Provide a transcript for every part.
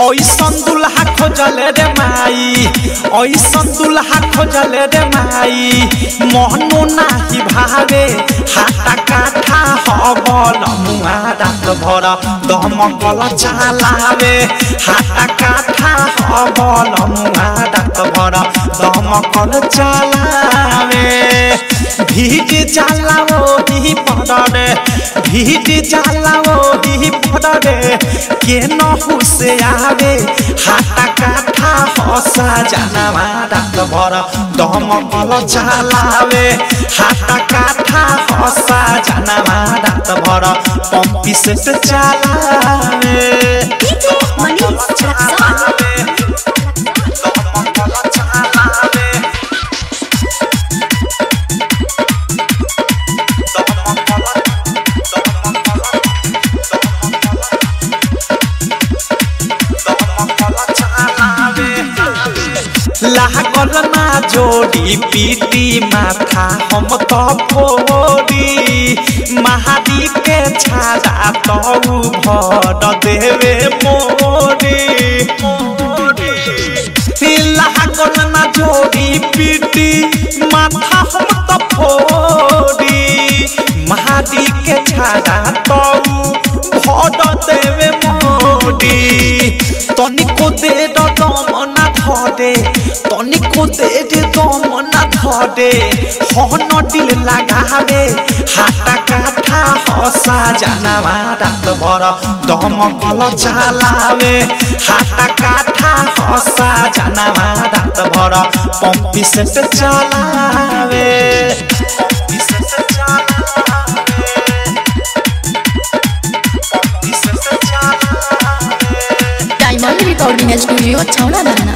ओइसन दुल्हा खोजले रे माई ओइसन दुल्हा खोजले रे माई मोहनो नाही भावे हाटा काठा हबल मुआ रात भर दमकल चलावे हाटा काठा हबल मुआ रात भर दमकल चलावे भीग जाला ओही पड़े भीग जाला ओही पड़े के नहु से आवे हाटा काठा हसा जानवा रात भर दमकल चलावे हाटा काठा हसा जानवा रात भर पंपी से चलावे लागल ना जोड़ी पीटी माथा हम तो फोड़ी महादी के छाड़ा तो भर देवे मोरी लागल ना जोड़ी पीटी माथा हम तो फोड़ी महादी के छाड़ा तो भर देवे मोरी तनिको दे दम ना धरे तनिको दे दम ना धरे हन दिल लगावे हाटा काठा हसा जानवा रात भर दमकल चलावे हाटा काठा हसा जानवा रात भर पंपी से चलावे डायमंड रिकॉर्डिंग स्टूडियो छौड़ा दाना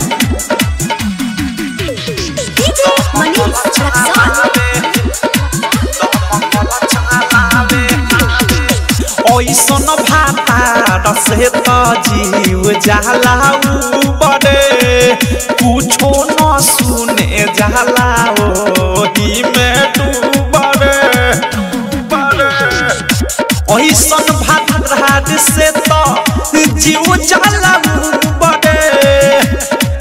ओइसन भाता से तो जीव जाला बड़े कुछो न सुने जाला ओही में डूबरे ओइसन भाता से तो जीव जाला बड़े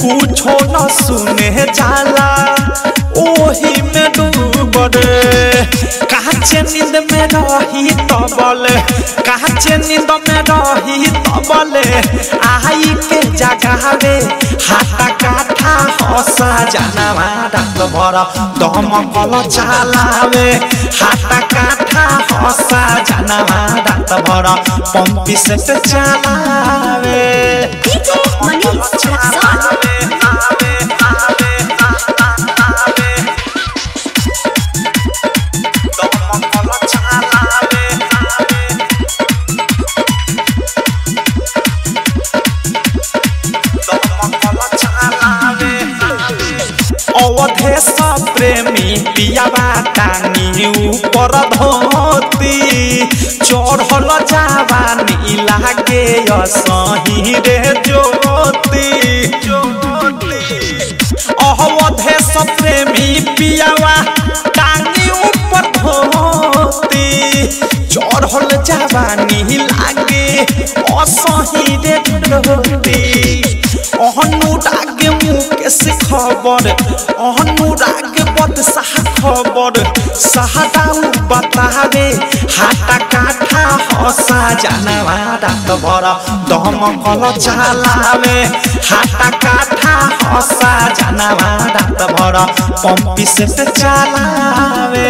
कुछो न सुने जाला ओही में डूबरे काचे नींद में रही तबले काचे नींद में रही तबले आई के जगावे हाटा काठा हसा जानवा रात भर दमकल चलावे हाटा काठा हसा जानवा रात भर पंपी से चलावे अवधेश प्रेमी पियावा टांगी ऊपर धोती चढ़ल जवानी लागे सही रे ज्योति अवधेश प्रेमी पियावा टांगी ऊपर धोती चढ़ल जवानी लागे असही रे ज्योति अनुराग मुकेश खबर अनुराग बदशाह खबर सहदाऊ बतावे हाटा काठा हसा जानवा रात भर दमकल चलावे हाटा काठा हसा जानवा रात भर पंपी से चलावे।